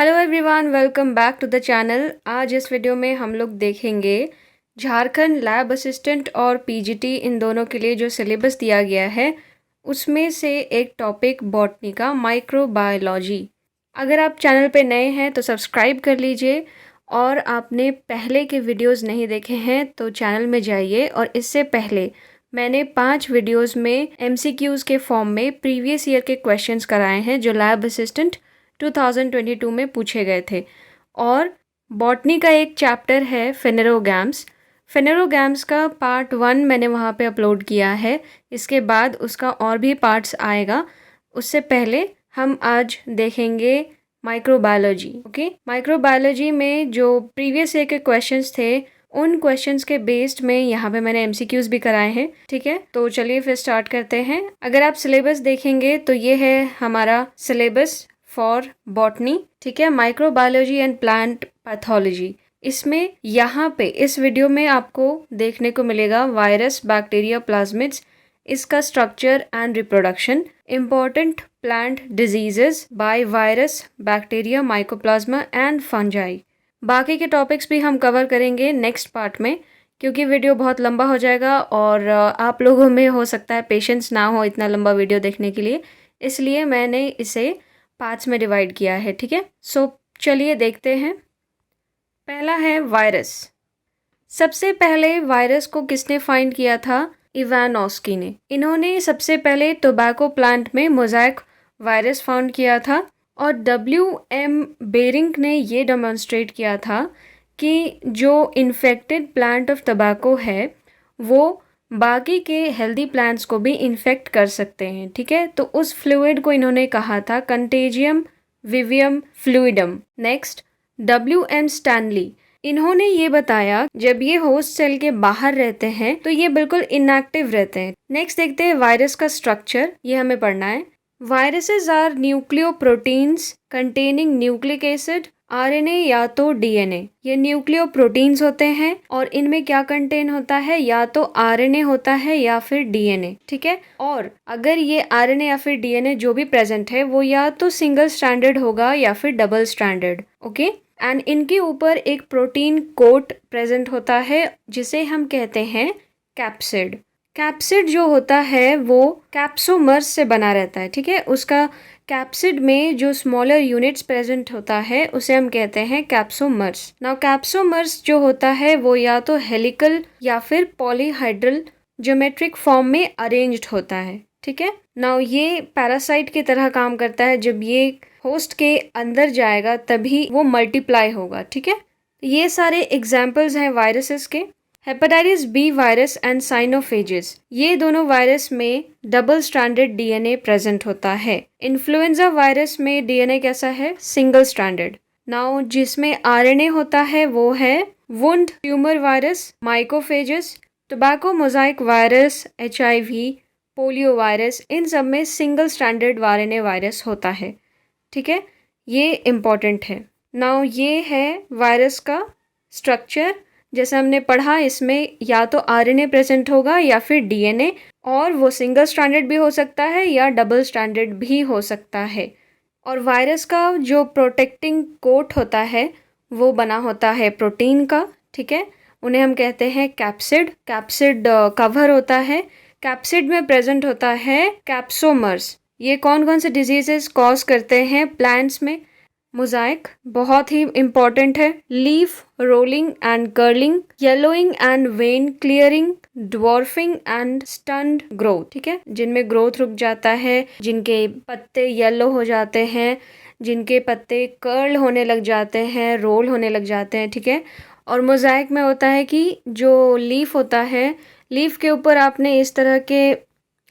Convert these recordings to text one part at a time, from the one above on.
Hello everyone, welcome back to the channel. आज इस video में हम लोग देखेंगे झारखंड लैब असिस्टेंट और पीजीटी इन दोनों के लिए जो सिलेबस दिया गया है उसमें से एक टॉपिक बॉटनी का माइक्रोबायोलॉजी। अगर आप चैनल पे नए हैं तो सब्सक्राइब कर लीजिए और आपने पहले के वीडियोस नहीं देखे हैं तो चैनल में जाइए। और इससे पहले मैंने 5 वीडियोस में MCQs के फॉर्म में प्रीवियस ईयर के क्वेश्चंस कराए हैं जो लैब असिस्टेंट 2022 में पूछे गए थे। और बॉटनी का एक चैप्टर है फेनेरोगैम्स का पार्ट 1 मैंने वहाँ पे अपलोड किया है। इसके बाद उसका और भी पार्ट्स आएगा। उससे पहले हम आज देखेंगे माइक्रोबायोलॉजी। ओके, माइक्रोबायोलॉजी में जो प्रीवियस ईयर के क्वेश्चंस थे उन क्वेश्चंस के बेस्ड में यहाँ पे मैंने MCQs भी कराए हैं। ठीक है, तो चलिए फिर स्टार्ट करते हैं। अगर आप सिलेबस देखेंगे तो ये है हमारा सिलेबस फॉर बॉटनी। ठीक है, माइक्रोबायोलॉजी एंड प्लांट पैथोलॉजी। इसमें यहाँ पे इस वीडियो में आपको देखने को मिलेगा वायरस, बैक्टीरिया, प्लाज्मिड्स, इसका structure and reproduction, important plant diseases by virus, bacteria, mycoplasma and fungi. बाकी के टॉपिक्स भी हम कवर करेंगे नेक्स्ट पार्ट में, क्योंकि वीडियो बहुत लंबा हो जाएगा और आप लोगों में हो सकता है पेशेंस ना हो इतना लंबा वीडियो देखने के लिए, इसलिए मैंने इसे पार्ट्स में डिवाइड किया है। ठीक है, सो चलिए देखते हैं। पहला है वायरस। सबसे पहले वायरस को किसने फाइंड किया था? इवानोस्की ने। इन्होंने सबसे पहले टोबैको प्लांट में मोज़ाइक वायरस फाउंड किया था और WM बेरिंग ने ये डेमोन्स्ट्रेट किया था कि जो इन्फेक्टेड प्लांट ऑफ टोबैको है वो बाकी के हेल्दी प्लांट्स को भी इन्फेक्ट कर सकते हैं। ठीक है, तो उस फ्लूइड को इन्होंने कहा था contagium vivum fluidum. Next, WM Stanley. इन्होंने ये बताया जब ये होस्ट सेल के बाहर रहते हैं तो ये बिल्कुल इनएक्टिव रहते हैं। नेक्स्ट देखते हैं वायरस का स्ट्रक्चर, ये हमें पढ़ना है। Viruses are nucleoproteins containing nucleic acid, RNA या तो DNA। ये न्यूक्लियोप्रोटीन्स होते हैं और इनमें क्या कंटेन होता है? या तो RNA होता है या फिर DNA। ठीक है, और अगर ये RNA या फिर DNA जो भी प्रेजेंट है वो या तो सिंगल स्ट्रैंडेड होगा या फिर डबल स्ट्रैंडेड। ओके, एंड इनके ऊपर एक प्रोटीन कोट प्रेजेंट होता है जिसे हम कहते हैं कैप्सिड। कैप्सिड जो होता है वो कैप्सोमर्स से बना रहता है। ठीक है, उसका कैप्सिड में जो स्मॉलर यूनिट्स प्रेजेंट होता है उसे हम कहते हैं कैप्सोमर्स। नाउ कैप्सोमर्स जो होता है वो या तो हेलिकल या फिर पॉलीहाइड्रल ज्योमेट्रिक फॉर्म में अरेंज्ड होता है। ठीक है, नाउ ये पैरासाइट की तरह काम करता है। जब ये होस्ट के अंदर जाएगा तभी वो मल्टीप्लाई होगा। ठीक है, ये सारे एग्जाम्पल्स हैं वायरसेस के। हेपेटाइटिस बी वायरस एंड साइनोफेजेस, ये दोनों वायरस में डबल स्ट्रैंडेड DNA प्रेजेंट होता है। इन्फ्लुएंजा वायरस में DNA कैसा है? Single stranded. नाउ जिसमें RNA होता है वो है wound tumour virus, mycophages, tobacco mosaic virus, HIV, polio virus, इन सब में सिंगल स्ट्रैंडेड RNA वायरस होता है। ठीक है, ये इम्पॉर्टेंट है। नाउ ये है वायरस का स्ट्रक्चर। जैसे हमने पढ़ा, इसमें या तो RNA प्रेजेंट होगा या फिर DNA, और वो सिंगल स्ट्रैंडेड भी हो सकता है या डबल स्ट्रैंडेड भी हो सकता है। और वायरस का जो प्रोटेक्टिंग कोट होता है वो बना होता है प्रोटीन का। ठीक है, उन्हें हम कहते हैं कैप्सिड। कैप्सिड कवर होता है। कैप्सिड में प्रेजेंट होता है कैप्सोमर्स। ये कौन कौन से डिजीजेस कॉज करते हैं प्लांट्स में? मोज़ाइक बहुत ही इम्पॉर्टेंट है, leaf rolling and curling, yellowing and when clearing, dwarfing and stunned growth. ठीक है, जिनमें ग्रोथ रुक जाता है, जिनके पत्ते येलो हो जाते हैं, जिनके पत्ते कर्ल होने लग जाते हैं, रोल होने लग जाते हैं। ठीक है, और मोज़ाइक में होता है कि जो लीफ होता है, लीफ के ऊपर आपने इस तरह के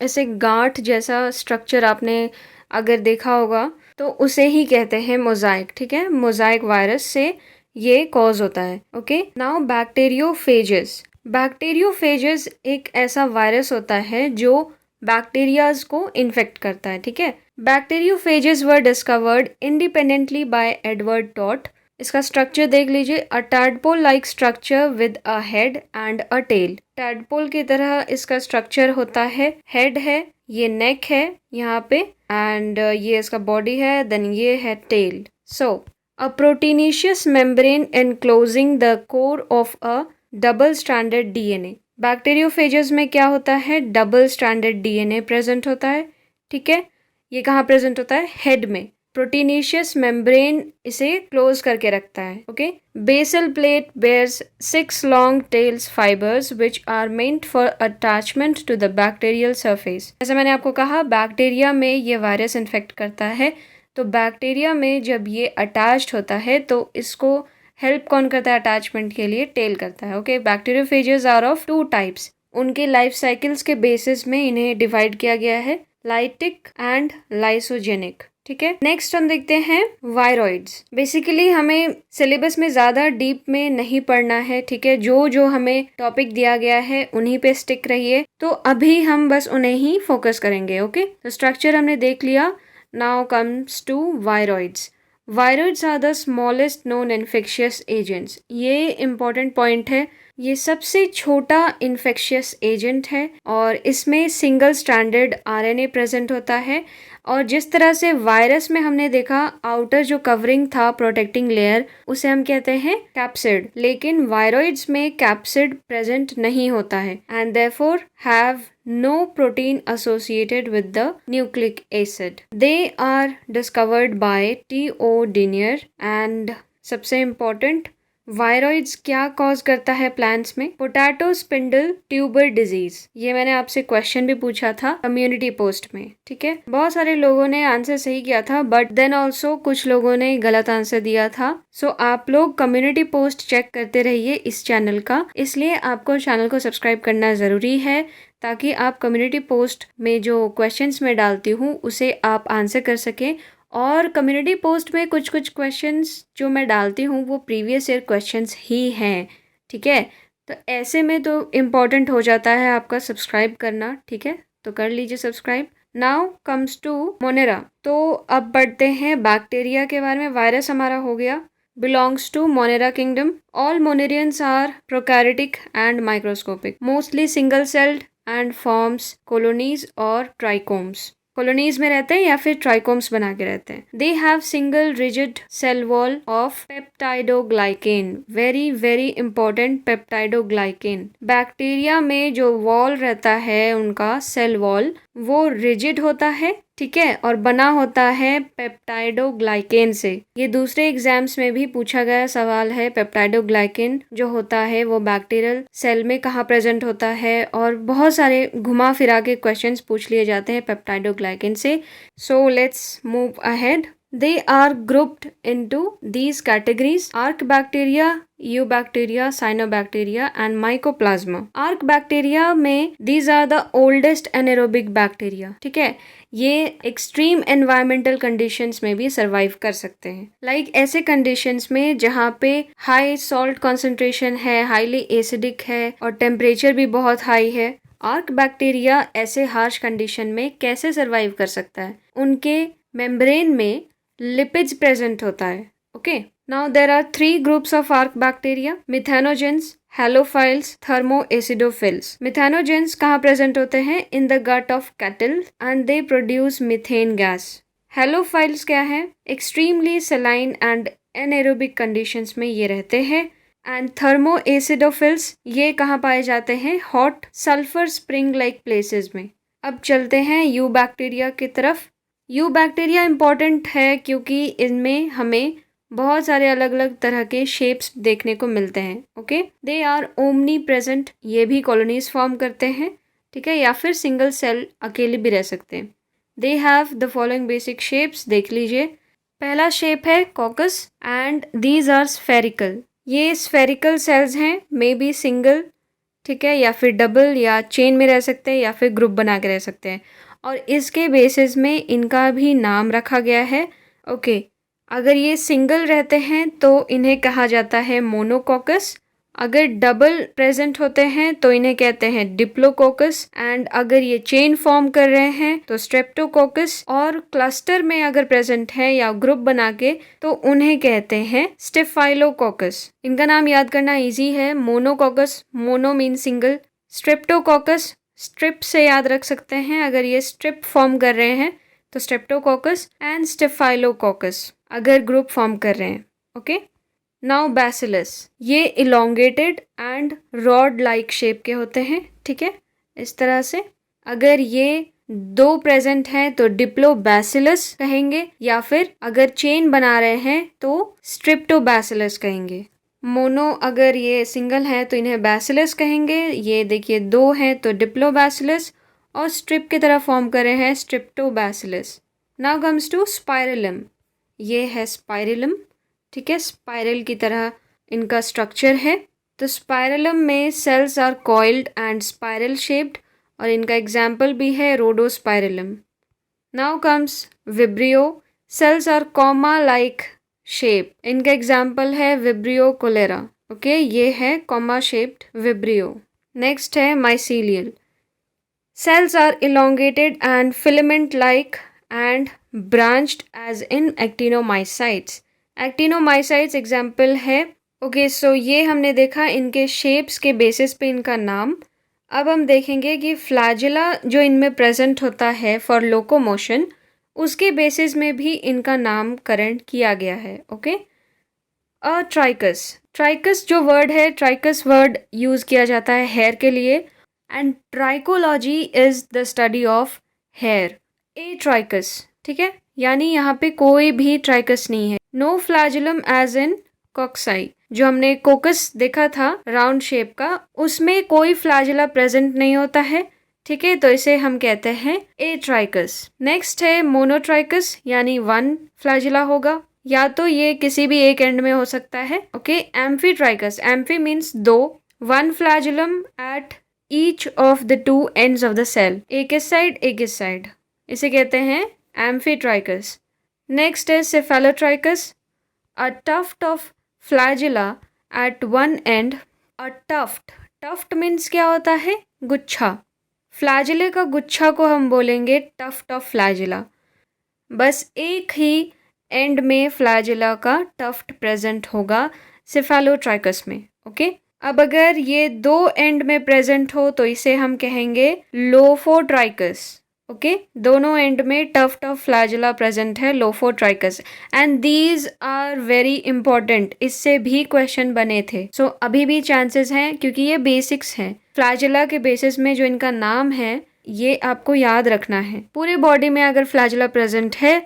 ऐसे गांठ जैसा स्ट्रक्चर आपने अगर देखा होगा तो उसे ही कहते हैं मोज़ाइक। ठीक है, मोज़ाइक वायरस से ये कॉज होता है। Okay, now bacteriophages. बैक्टीरियोफेजेस एक ऐसा वायरस होता है जो बैक्टीरियाज को इन्फेक्ट करता है। ठीक है, bacteriophages were discovered independently by Edward टॉट। इसका स्ट्रक्चर देख लीजिए, a tadpole like structure with a head and a tail. Tadpole की तरह इसका स्ट्रक्चर होता है, हेड है, ये नेक है यहाँ पे, एंड ये इसका बॉडी है, देन ये है tail. So a proteinaceous membrane enclosing the core of a double stranded DNA. Bacteriophages में क्या होता है, डबल स्ट्रैंडेड डीएनए प्रेजेंट होता है। ठीक है, ये कहाँ प्रेजेंट होता है, हेड में। प्रोटीनेशियस मेम्ब्रेन इसे क्लोज करके रखता है। Okay, basal plate bears 6 long tails fibres which are meant for attachment to the bacterial surface. जैसे मैंने आपको कहा, बैक्टीरिया में ये वायरस इन्फेक्ट करता है, तो बैक्टीरिया में जब ये अटैच्ड होता है तो इसको हेल्प कौन करता है अटैचमेंट के लिए, टेल करता है। Okay, bacteriophages are of 2 types. उनके लाइफ साइकिल्स के बेसिस में इन्हें डिवाइड किया गया है, लाइटिक एंड लाइसोजेनिक। ठीक है, नेक्स्ट हम देखते हैं वायरॉइड्स। बेसिकली हमें सिलेबस में ज़्यादा डीप में नहीं पढ़ना है। ठीक है, जो जो हमें टॉपिक दिया गया है उन्हीं पे स्टिक रहिए। तो अभी हम बस उन्हें ही फोकस करेंगे। ओके, तो स्ट्रक्चर हमने देख लिया। Now comes to viroids. Viroids are the smallest known infectious agents. ये इम्पॉर्टेंट पॉइंट है। ये सबसे छोटा इन्फेक्शियस एजेंट है और इसमें सिंगल स्ट्रैंडेड आरएनए प्रेजेंट होता है। और जिस तरह से वायरस में हमने देखा आउटर जो कवरिंग था, प्रोटेक्टिंग लेयर, उसे हम कहते हैं कैप्सिड, लेकिन वायरॉइड्स में कैप्सिड प्रेजेंट नहीं होता है and therefore have no protein associated with the nucleic acid. They are discovered by T.O. Denier and सबसे important, वायरॉइड्स क्या कॉज करता है प्लांट्स में, पोटैटो स्पिंडल ट्यूबर डिजीज। ये मैंने आपसे क्वेश्चन भी पूछा था कम्युनिटी पोस्ट में। ठीक है, बहुत सारे लोगों ने आंसर सही किया था, बट देन ऑल्सो कुछ लोगों ने गलत आंसर दिया था। सो आप लोग कम्युनिटी पोस्ट चेक करते रहिए इस चैनल का, इसलिए आपको चैनल को सब्सक्राइब करना ज़रूरी है ताकि आप कम्युनिटी पोस्ट में जो क्वेश्चंस मैं डालती हूँ उसे आप आंसर कर सकें। और कम्युनिटी पोस्ट में कुछ कुछ क्वेश्चंस जो मैं डालती हूँ वो प्रीवियस ईयर क्वेश्चंस ही हैं। ठीक है, तो ऐसे में तो इम्पॉर्टेंट हो जाता है आपका सब्सक्राइब करना। ठीक है, तो कर लीजिए subscribe. Now comes to Monera. तो अब बढ़ते हैं बैक्टीरिया के बारे में। वायरस हमारा हो गया, belongs to Monera kingdom. All Monerians are prokaryotic and microscopic, mostly single-celled and forms colonies or trichomes. Colonies में रहते हैं या फिर ट्राइकोम्स बना के रहते हैं। They have single rigid cell wall of peptidoglycan. Very very important, peptidoglycan. Bacteria में जो वॉल रहता है उनका सेल वॉल, वो रिजिड होता है। ठीक है, और बना होता है पेप्टाइडोग्लाइकेन से। ये दूसरे एग्जाम्स में भी पूछा गया सवाल है। पेप्टाइडोग्लाइकेन जो होता है वो बैक्टीरियल सेल में कहाँ प्रेजेंट होता है, और बहुत सारे घुमा फिरा के क्वेश्चंस पूछ लिए जाते हैं पेप्टाइडोग्लाइकेन से। So let's move ahead. They are grouped into these categories: Archaebacteria, Eubacteria, Cyanobacteria and Mycoplasma. Archaebacteria में these are the oldest anaerobic bacteria. ठीक है, ये एक्सट्रीम एनवायरमेंटल कंडीशंस में भी सरवाइव कर सकते हैं। लाइक ऐसे कंडीशंस में जहाँ पे हाई सॉल्ट कॉन्सेंट्रेशन है, हाईली एसिडिक है और टेम्परेचर भी बहुत हाई है। आर्क बैक्टीरिया ऐसे हार्श कंडीशन में कैसे सरवाइव कर सकता है, उनके मेम्ब्रेन में लिपिड्स प्रेजेंट होता है। Okay, now there are 3 groups of archaebacteria: methanogens, halophiles, thermoacidophiles. Methanogens कहाँ प्रेजेंट होते हैं, in the gut of cattle and they produce methane gas. Halophiles क्या है, extremely saline and anaerobic conditions में ये रहते हैं। एंड थर्मोएसिडोफिल्स ये कहाँ पाए जाते हैं, hot sulphur spring like places में। अब चलते हैं यू बैक्टीरिया की तरफ। यू बैक्टीरिया इम्पॉर्टेंट है क्योंकि इनमें हमें बहुत सारे अलग अलग तरह के शेप्स देखने को मिलते हैं। Okay, they are omnipresent. ये भी कॉलोनीज फॉर्म करते हैं। ठीक है, या फिर सिंगल सेल अकेले भी रह सकते हैं। They have the following basic shapes, देख लीजिए। पहला शेप है coccus and these are spherical. ये स्फेरिकल सेल्स हैं, मे बी सिंगल, ठीक है, या फिर डबल या चेन में रह सकते हैं या फिर ग्रुप बना के रह सकते हैं, और इसके बेसिस में इनका भी नाम रखा गया है। ओके, अगर ये सिंगल रहते हैं तो इन्हें कहा जाता है मोनोकोकस। अगर डबल प्रेजेंट होते हैं तो इन्हें कहते हैं डिप्लोकोकस। एंड अगर ये चेन फॉर्म कर रहे हैं तो स्ट्रेप्टोकोकस। और क्लस्टर में अगर प्रेजेंट है या ग्रुप बना के तो उन्हें कहते हैं स्टेफाइलोकोकस। इनका नाम याद करना इजी है। Monococcus, mono mean single, Streptococcus strip से याद रख सकते हैं, अगर ये स्ट्रिप फॉर्म कर रहे हैं तो स्ट्रेप्टोकोकस, एंड स्टेफाइलोकोकस अगर ग्रुप फॉर्म कर रहे हैं। ओके। नाउ बैसिलस, ये elongated and rod like shape के होते हैं, ठीक है, इस तरह से। अगर ये दो प्रेजेंट हैं तो डिप्लोबैसिलस कहेंगे, या फिर अगर चेन बना रहे हैं तो स्ट्रिप्टोबैसिलस कहेंगे। मोनो अगर ये सिंगल है तो इन्हें बैसिलस कहेंगे। ये देखिए दो हैं तो डिप्लोबैसिलस, और स्ट्रिप की तरह फॉर्म कर रहे हैं स्ट्रिप्टोबैसिलस। नाउ कम्स टू स्पाइरलम, ये है स्पाइरलम, ठीक है, स्पाइरल की तरह इनका स्ट्रक्चर है। तो स्पाइरलम में cells are coiled and spiral shaped, और इनका एग्जाम्पल भी है Rhodospirillum. Now comes Vibrio, cells are comma like shape, इनका एग्जाम्पल है विब्रियो कोलेरा। ओके, ये है कॉमा शेप्ड विब्रियो। नेक्स्ट है mycelial, cells are elongated and filament like and branched as in actinomycetes. Actinomycetes example है। Okay, so ये हमने देखा इनके शेप्स के बेसिस पे इनका नाम। अब हम देखेंगे कि फ्लैजिला जो इनमें प्रेजेंट होता है फॉर लोकोमोशन, उसके बेसिस में भी इनका नामकरण किया गया है। ओके, ट्राइकस, ट्राइकस जो वर्ड है, ट्राइकस वर्ड यूज़ किया जाता है हेयर के लिए, and trichology is the study of hair. Atrichous, ठीक है, यानी यहाँ पे कोई भी ट्राइकस नहीं है। नो फ्लैजिलम एज इन कॉक्साई, जो हमने कोकस देखा था राउंड शेप का, उसमें कोई फ्लैजिला प्रेजेंट नहीं होता है, ठीक है, तो इसे हम कहते हैं ए ट्राइकस। नेक्स्ट है मोनोट्राइकस, यानी वन फ्लैजिला होगा, या तो ये किसी भी एक एंड में हो सकता है। ओके, एम्फीट्राइकस, एम्फी मीन्स दो, one flagellum at each of the two ends of the cell, एक इस साइड एक इस साइड, इसे कहते हैं एम्फीट्राइकस। नेक्स्ट है cephalotrichous, a tuft of flagella at one end. A tuft, tuft means क्या होता है, गुच्छा, फ्लैजिले का गुच्छा को हम बोलेंगे टफ्ट ऑफ फ्लैजिला। बस एक ही एंड में फ्लैजिला का टफ्ट प्रेजेंट होगा सेफेलोट्राइकस में। ओके, अब अगर ये दो एंड में प्रेजेंट हो तो इसे हम कहेंगे लोफोट्राइकस। ओके, दोनों एंड में टफ्ट ऑफ फ्लैजिला प्रेजेंट है, lophotrichous, and these are very important, इससे भी क्वेश्चन बने थे। सो अभी भी चांसेस हैं, क्योंकि ये बेसिक्स हैं। फ्लैजिला के बेसिस में जो इनका नाम है ये आपको याद रखना है। पूरे बॉडी में अगर फ्लैजिला प्रेजेंट है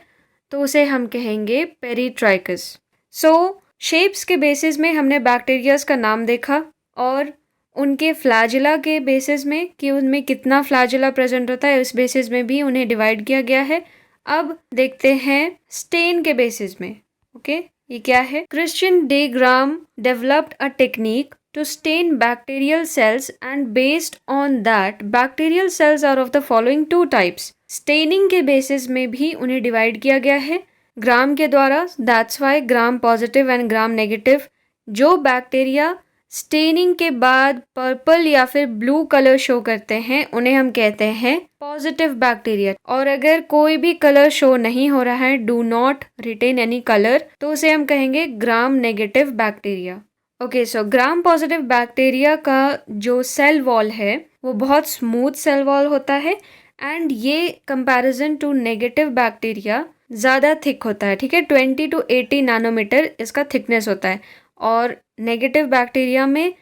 तो उसे हम कहेंगे पेरीट्राइकस। सो शेप्स के बेसिस में हमने बैक्टीरियाज का नाम देखा, और उनके फ्लैजिला के बेसिस में कि उनमें कितना फ्लैजिला प्रेजेंट होता है, उस बेसिस में भी उन्हें डिवाइड किया गया है। अब देखते हैं स्टेन के बेसिस में। ओके, ये क्या है, Christian day gram developed a technique to stain bacterial cells, and based on that bacterial cells are of the following two types. Staining के बेसिस में भी उन्हें डिवाइड किया गया है ग्राम के द्वारा, that's why gram positive and gram negative. जो बैक्टीरिया स्टेनिंग के बाद पर्पल या फिर ब्लू कलर शो करते हैं उन्हें हम कहते हैं पॉजिटिव बैक्टीरिया, और अगर कोई भी कलर शो नहीं हो रहा है, do not retain any colour, तो उसे हम कहेंगे gram negative bacteria. Okay, so gram positive bacteria का जो सेल वॉल है वो बहुत स्मूथ सेल वॉल होता है, एंड ये कंपैरिजन टू नेगेटिव बैक्टीरिया ज़्यादा थिक होता है, ठीक है, 20 to 80 नैनोमीटर इसका थिकनेस होता है, और नेगेटिव बैक्टीरिया में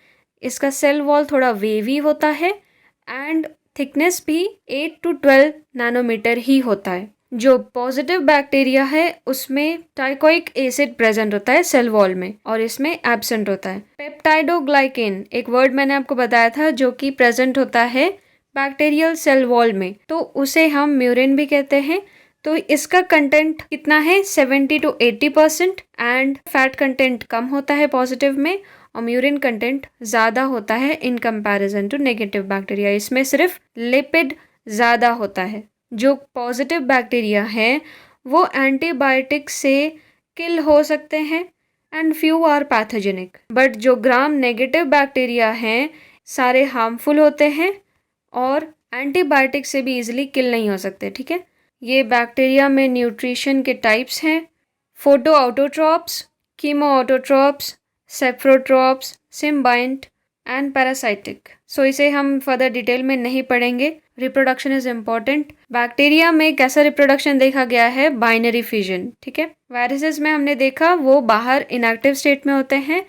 इसका सेल वॉल थोड़ा वेवी होता है, एंड थिकनेस भी 8 to 12 नैनोमीटर ही होता है। जो पॉजिटिव बैक्टीरिया है उसमें टाइकोइक एसिड प्रेजेंट होता है सेल वॉल में, और इसमें एब्सेंट होता है। पेप्टाइडोग्लाइकेन एक वर्ड मैंने आपको बताया था जो कि प्रेजेंट होता है बैक्टीरियल सेल वॉल में, तो उसे हम म्यूरिन भी कहते हैं। तो इसका कंटेंट कितना है, 70 to 80%, एंड फैट कंटेंट कम होता है पॉजिटिव में, और म्यूरिन कंटेंट ज़्यादा होता है in comparison to negative bacteria. इसमें सिर्फ लिपिड ज़्यादा होता है। जो पॉजिटिव बैक्टीरिया हैं वो एंटीबायोटिक से किल हो सकते हैं, and few are pathogenic, but जो ग्राम नेगेटिव बैक्टीरिया हैं सारे हार्मफुल होते हैं और एंटीबायोटिक से भी इजीली किल नहीं हो सकते, ठीक है। ये बैक्टीरिया में न्यूट्रिशन के टाइप्स हैं, photo autotrophs, chemo autotrophs, saprotrophs, symbiont and parasitic. So इसे हम फर्दर डिटेल में नहीं पढ़ेंगे। Reproduction is important. बैक्टीरिया में कैसा रिप्रोडक्शन देखा गया है? बाइनरी फिजन, ठीक है। वायरसेस में हमने देखा वो बाहर इनएक्टिव स्टेट में होते हैं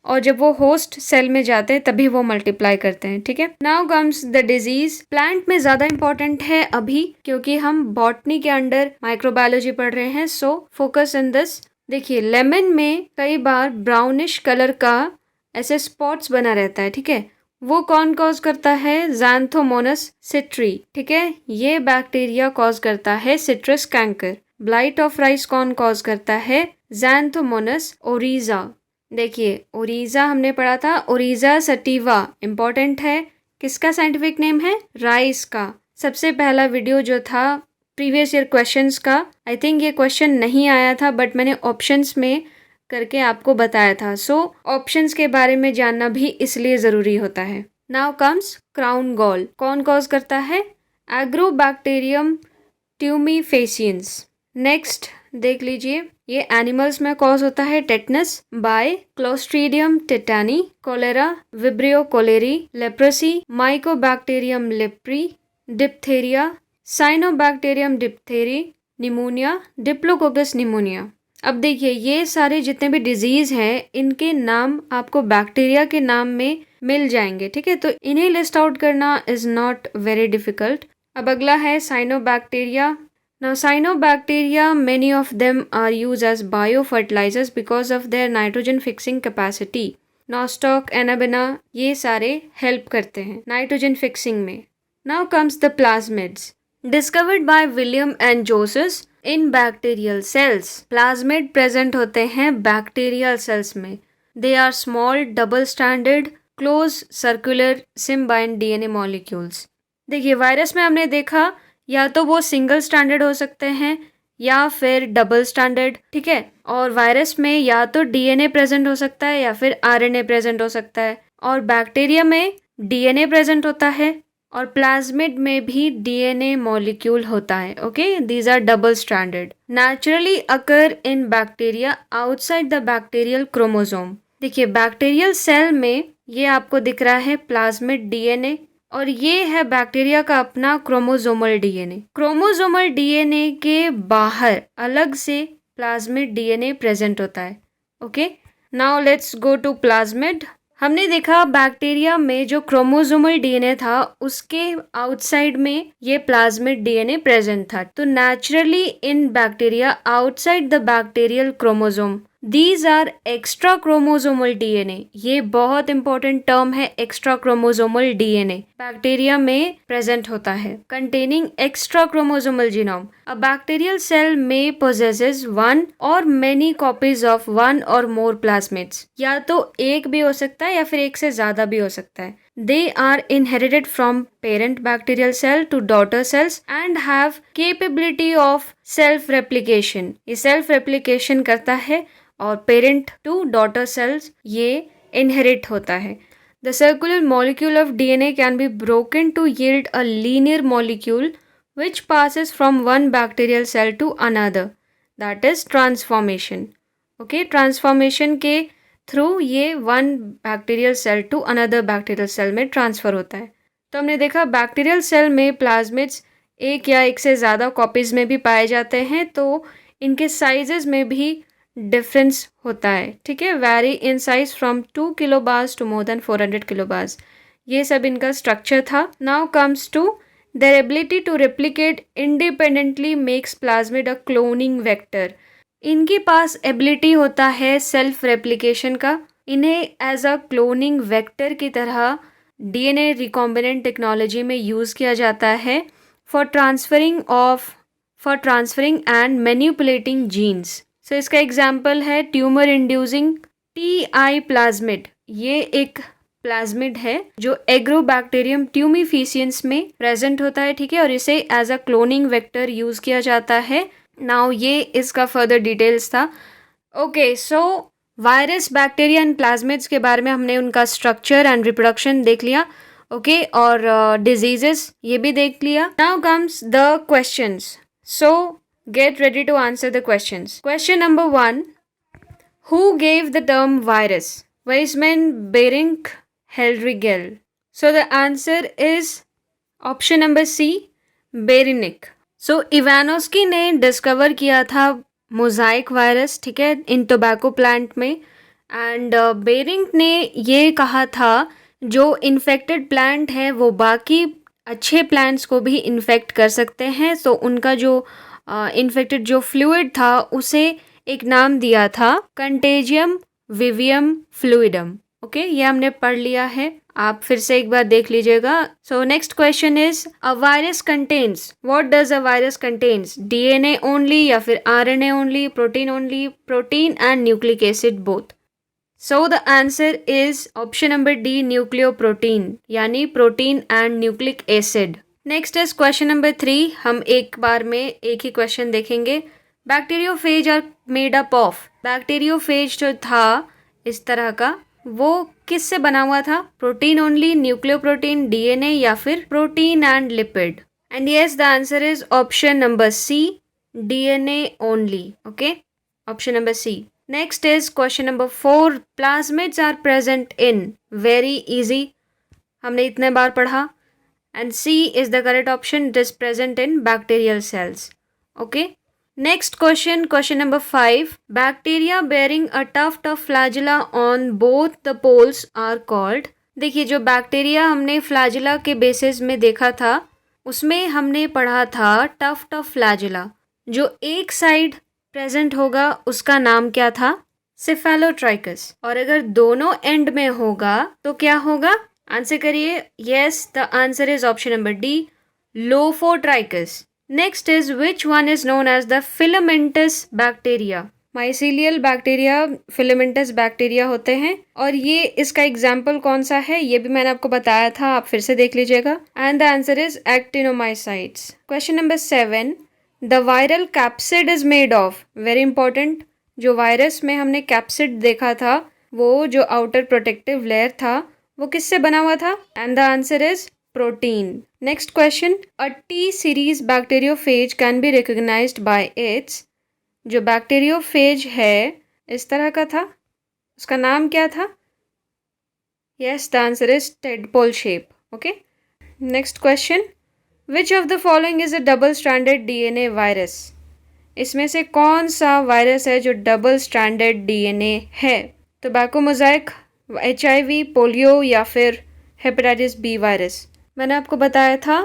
और जब वो होस्ट सेल में जाते हैं तभी वो मल्टीप्लाई करते हैं, ठीक है। Now comes the disease. Plant में ज्यादा इंपॉर्टेंट है अभी क्योंकि हम बॉटनी के अंडर माइक्रोबायोलॉजी पढ़ रहे हैं, सो फोकस इन दिस। देखिए लेमन में कई बार ब्राउनिश कलर का ऐसे स्पॉट्स बना रहता है, ठीक है। वो कौन कॉज करता है? ज़ैंथोमोनस सिट्री, ठीक है। ये बैक्टीरिया कॉज करता है citrus canker. Blight of rice कौन कॉज करता है? ज़ैंथोमोनस ओरिजा। देखिए ओरिजा हमने पढ़ा था, ओरिजा सटिवा इंपॉर्टेंट है। किसका साइंटिफिक नेम है? राइस का। सबसे पहला वीडियो जो था प्रीवियस ईयर क्वेश्चंस का, आई थिंक ये क्वेश्चन नहीं आया था बट मैंने ऑप्शंस में करके आपको बताया था। सो ऑप्शंस के बारे में जानना भी इसलिए ज़रूरी होता है। Now comes crown gall. कौन कॉज करता है? Agrobacterium tumefaciens. नेक्स्ट देख लीजिए, ये एनिमल्स में कॉज होता है tetanus by Clostridium tetani, cholera, Vibrio cholerae, leprosy, Mycobacterium leprae, diphtheria, Cyanobacterium diphtheriae, pneumonia, Diplococcus pneumoniae. अब देखिए ये सारे जितने भी डिजीज हैं इनके नाम आपको बैक्टीरिया के नाम में मिल जाएंगे, ठीक है। तो इन्हें लिस्ट आउट करना इज नॉट वेरी डिफिकल्ट। अब अगला है cyanobacteria. Now cyanobacteria many of them are use as bio fertilisers because of their nitrogen fixing capacity. Nostoc, Anabaena, ये सारे हेल्प करते हैं नाइट्रोजन फिक्सिंग में। Now comes the plasmids discovered by William and Joseph in bacterial cells. Plasmid present होते हैं bacterial cells में। They are small double standard close circular सिम्बाइन DNA molecules. देखिए वायरस में हमने देखा या तो वो सिंगल स्टैंडर्ड हो सकते हैं या फिर डबल स्टैंडर्ड, ठीक है। और वायरस में या तो डीएनए प्रेजेंट हो सकता है या फिर आरएनए प्रेजेंट हो सकता है। और बैक्टीरिया में डीएनए प्रेजेंट होता है और प्लाज्मिड में भी डीएनए मॉलिक्यूल होता है, okay. These are double standard, naturally occur in bacteria outside the bacterial chromosome. देखिए बैक्टीरियल सेल में ये आपको दिख रहा है प्लाज्मिड डीएनए और ये है बैक्टीरिया का अपना क्रोमोसोमल डीएनए। क्रोमोसोमल डीएनए के बाहर अलग से प्लाज्मिड डीएनए प्रेजेंट होता है, okay. Now let's go to plasmid. हमने देखा बैक्टीरिया में जो क्रोमोसोमल डीएनए था उसके आउटसाइड में ये प्लाज्मिड डीएनए प्रेजेंट था। तो naturally in bacteria outside the bacterial chromosome these are extra chromosomal DNA. ये बहुत इंपॉर्टेंट टर्म है, एक्स्ट्रा क्रोमोसोमल डीएनए बैक्टीरिया में प्रेजेंट होता है containing extra chromosomal genome. A bacterial cell में possesses one or many copies of one or more plasmids. या तो एक भी हो सकता है या फिर एक से ज्यादा भी हो सकता है। They are inherited from parent bacterial cell to daughter cells and have capability of self-replication। ये self-replication करता है और पेरेंट टू डॉटर सेल्स ये इनहेरिट होता है। The circular molecule of DNA can be broken to yield a linear molecule which passes from one bacterial cell to another, that is transformation, okay। Transformation के through ये one bacterial cell to another bacterial cell में transfer होता है। तो हमने देखा bacterial cell में plasmids एक या एक से ज़्यादा कॉपीज़ में भी पाए जाते हैं, तो इनके साइजेस में भी डिफरेंस होता है, ठीक है। Vary in size from 2 kilobase to more than 400 kilobase. ये सब इनका स्ट्रक्चर था। Now comes to their ability to replicate independently makes plasmid a cloning vector. इनके पास एबिलिटी होता है सेल्फ रेप्लिकेशन का। इन्हें एज अ क्लोनिंग वेक्टर की तरह डीएनए रिकॉम्बिनेंट टेक्नोलॉजी में यूज़ किया जाता है for transferring and manipulating genes. So इसका एग्जाम्पल है ट्यूमर इंड्यूसिंग टी प्लाज्मिड। ये एक प्लाज्मिड है जो एग्रोबैक्टीरियम ट्यूमीफिशियंस में प्रेजेंट होता है, ठीक है। और इसे as a cloning vector use किया जाता है। नाउ ये इसका फर्दर डिटेल्स था, okay. So virus, bacteria and plasmids के बारे में हमने उनका स्ट्रक्चर एंड रिप्रोडक्शन देख लिया, ओके। और डिजीजेस ये भी देख लिया। Now comes the questions, so get ready to answer the questions. Question number 1. Who gave the term virus? Weizmann, Behring, Hellriegel. So the answer is option number C, Beijerinck. So Ivanowsky ने discover किया था mosaic virus, ठीक है, in tobacco plant में। And Beijerinck ने ये कहा था जो इन्फेक्टेड प्लांट है वो बाकी अच्छे प्लांट्स को भी इन्फेक्ट कर सकते हैं। सो उनका जो इन्फेक्टेड जो फ्लूइड था उसे एक नाम दिया था कंटेजियम विवियम फ्लूइडम। ओके, ये हमने पढ़ लिया है, आप फिर से एक बार देख लीजिएगा। So next question is a virus contains, what does a virus contains, DNA only या फिर RNA only, protein only, protein and nucleic acid both. So the answer is option number D, nucleoprotein, यानी protein and nucleic acid. Next is question number 3। हम एक बार में एक ही question देखेंगे। Bacteriophage are made up of, bacteriophage जो था इस तरह का वो किससे बना हुआ था, प्रोटीन ओनली, न्यूक्लियोप्रोटीन, डीएनए या फिर protein and lipid. And yes, the answer is option number C, DNA only. Okay, option number C. Next is question number 4। Plasmids are present in, very easy, हमने इतने बार पढ़ा। And C is the correct option, it is present in bacterial cells. Okay, next question, question number 5। Bacteria bearing a tuft of flagella on both the poles are called. देखिए, जो bacteria हमने flagella के basis में देखा था उसमें हमने पढ़ा था टफ्ट ऑफ फ्लैजिला, जो एक साइड प्रेजेंट होगा उसका नाम क्या था, सिफेलोट्राइकस। और अगर दोनों एंड में होगा तो क्या होगा, आंसर करिए। Yes, the answer is option number D, lophotrichous. Next is which one is known as the filamentous bacteria. Mycelial bacteria filamentous bacteria होते हैं, और ये इसका एग्जाम्पल कौन सा है ये भी मैंने आपको बताया था, आप फिर से देख लीजिएगा। And the answer is actinomycetes. Question number 7। The viral capsid is made of, very important, जो वायरस में हमने कैप्सिड देखा था वो जो आउटर प्रोटेक्टिव लेयर था वो किससे बना हुआ था, and the answer is protein. Next question, a T series bacteriophage can be recognised by its, जो बैक्टीरियोफेज है इस तरह का था उसका नाम क्या था, yes, the answer is tadpole shape. Okay, next question, which of the following is a double stranded DNA virus, इसमें से कौन सा वायरस है जो डबल स्ट्रैंडेड डीएनए है, टोबैको मोज़ाइक, HIV, पोलियो या फिर हेपेटाइटिस बी वायरस। मैंने आपको बताया था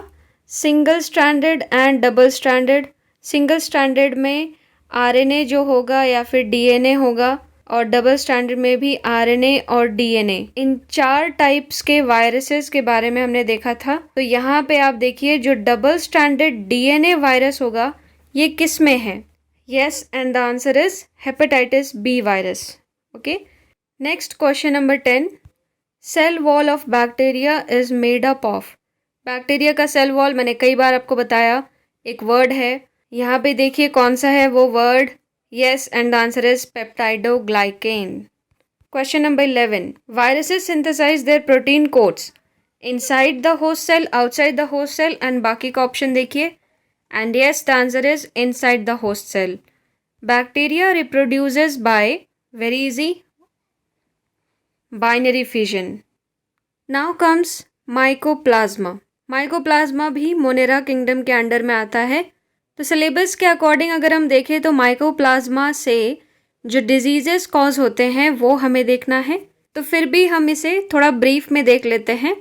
single stranded and double stranded. Single stranded में आरएनए जो होगा या फिर डीएनए होगा, और डबल स्ट्रैंडेड में भी आरएनए और डीएनए। इन 4 टाइप्स के वायरसेस के बारे में हमने देखा था। तो यहाँ पे आप देखिए जो डबल स्ट्रैंडेड डीएनए वायरस होगा ये किस में है, yes, and the answer is hepatitis B virus. Okay, next question number 10। Cell wall of bacteria is made up of, bacteria का सेल वॉल मैंने कई बार आपको बताया, एक वर्ड है, यहाँ पे देखिए कौन सा है वो word, yes, and the answer is peptidoglycan. Question number 11। Viruses synthesise their protein codes inside the host cell, outside the host cell, and बाकी का ऑप्शन देखिए, and yes, the answer is inside the host cell. Bacteria reproduces by, very easy, binary fission. Now comes mycoplasma. Mycoplasma भी monera kingdom के under में आता है। तो syllabus के अकॉर्डिंग अगर हम देखें तो माइकोप्लाज्मा से जो डिजीजेस कॉज होते हैं वो हमें देखना है, तो फिर भी हम इसे थोड़ा ब्रीफ में देख लेते हैं।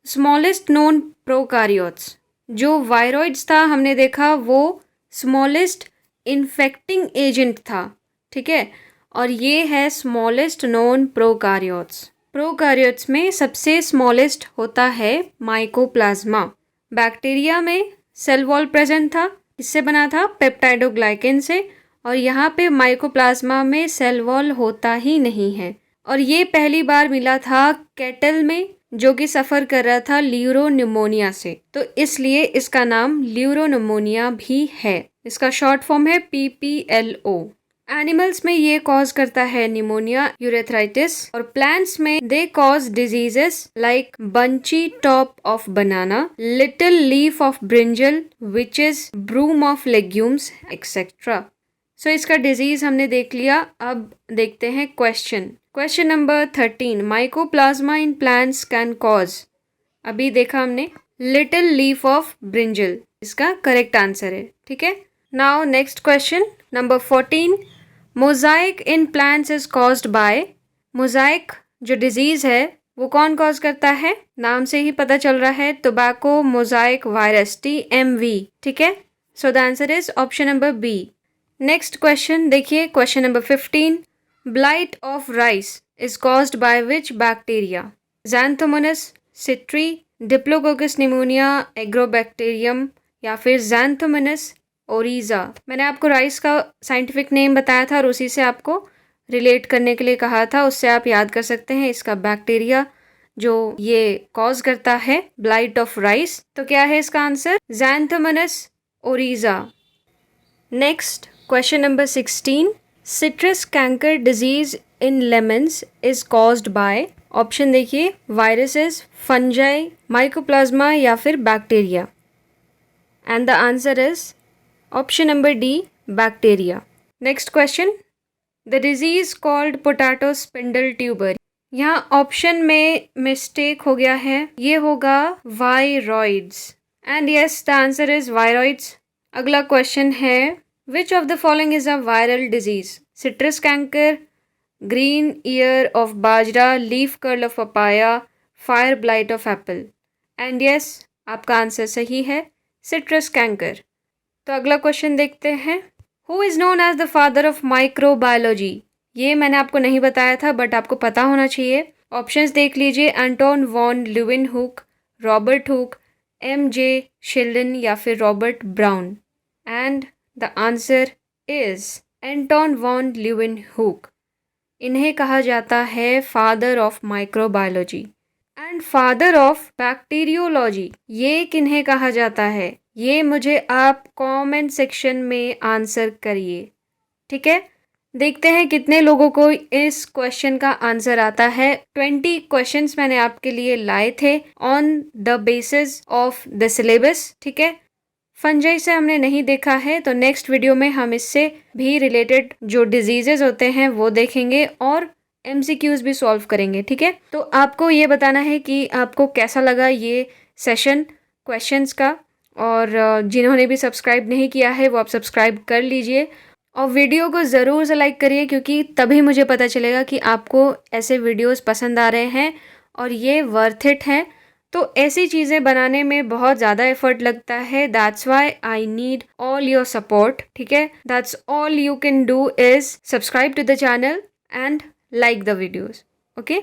स्मॉलेस्ट नोन प्रोकारियोट्स, जो वायरॉइड्स था हमने देखा वो स्मॉलेस्ट इन्फेक्टिंग एजेंट था, ठीक है, और ये है स्मॉलेस्ट नोन प्रोकारियोट्स। प्रोकारियोट्स में सबसे स्मॉलेस्ट होता है माइकोप्लाज्मा। बैक्टीरिया में सेल वॉल प्रेजेंट था, किससे बना था, पेप्टाइडोग्लाइकेन से, और यहाँ पे माइकोप्लाज्मा में सेल वॉल होता ही नहीं है। और ये पहली बार मिला था कैटल में जो कि सफ़र कर रहा था ल्यूरोनिमोनिया से, तो इसलिए इसका नाम ल्यूरोनिमोनिया भी है। इसका शॉर्ट फॉर्म है PPLO। एनिमल्स में ये कॉज करता है निमोनिया, यूरेथ्राइटिस, और प्लांट्स में they cause diseases like bunchy top of banana, little leaf of brinjal, witches, broom of legumes, etcetera. So इसका डिजीज हमने देख लिया। अब देखते हैं question number 13। Mycoplasma in plants can cause, अभी देखा हमने लिटिल लीफ ऑफ ब्रिंजल इसका करेक्ट आंसर है। ठीक है, now next question number 14। Mosaic in plants is caused by, mosaic जो डिजीज है वो कौन कॉज करता है? नाम से ही पता चल रहा है, टोबैको मोजाइक वायरस TMV। ठीक है, so the answer is option number B. Next question देखिए, question number 15। Blight of rice is caused by which bacteria? Xanthomonas citri, Diplococcus pneumoniae, Agrobacterium या फिर ज़ैंथोमोनास ओरिज़ा। मैंने आपको राइस का साइंटिफिक नेम बताया था और उसी से आपको रिलेट करने के लिए कहा था, उससे आप याद कर सकते हैं इसका बैक्टीरिया जो ये कॉज करता है ब्लाइट ऑफ राइस। तो क्या है इसका answer? Xanthomonas oryzae. Next question number 16। Citrus canker disease in lemons is caused by, option देखिए, वायरसेस, फंजाई, माइकोप्लाज्मा या फिर bacteria. And the answer is option number D, bacteria. Next question, the disease called potato spindle tuber. यहाँ option में mistake हो गया है, ये होगा viroids. And yes, the answer is viroids. अगला क्वेश्चन है, which of the following is a viral disease? Citrus canker, green ear of bajra, leaf curl of papaya, fire blight of apple. And yes, आपका आंसर सही है, citrus canker. तो अगला question देखते हैं, who is known as the father of microbiology? ये मैंने आपको नहीं बताया था बट आपको पता होना चाहिए। ऑप्शंस देख लीजिए, Anton von Leeuwenhoek, Robert Hooke, MJ Schleiden या फिर Robert Brown. And the answer is Anton von Leeuwenhoek. इन्हें कहा जाता है father of microbiology. And father of bacteriology ये किन्हें कहा जाता है? ये मुझे आप कमेंट सेक्शन में आंसर करिए। ठीक है, देखते हैं कितने लोगों को इस क्वेश्चन का आंसर आता है। 20 क्वेश्चंस मैंने आपके लिए लाए थे on the basis of the syllabus. ठीक है, फंजाई से हमने नहीं देखा है, तो नेक्स्ट वीडियो में हम इससे भी रिलेटेड जो डिजीजेज होते हैं वो देखेंगे और MCQs भी सॉल्व करेंगे। ठीक है, तो आपको ये बताना है कि आपको कैसा लगा ये सेशन क्वेश्चंस का, और जिन्होंने भी सब्सक्राइब नहीं किया है वो आप सब्सक्राइब कर लीजिए और वीडियो को ज़रूर से लाइक करिए, क्योंकि तभी मुझे पता चलेगा कि आपको ऐसे वीडियोस पसंद आ रहे हैं और ये वर्थ इट हैं। तो ऐसी चीज़ें बनाने में बहुत ज़्यादा एफर्ट लगता है, that's why I need all your support. ठीक है, that's all you can do is subscribe to the channel and like the videos. Okay.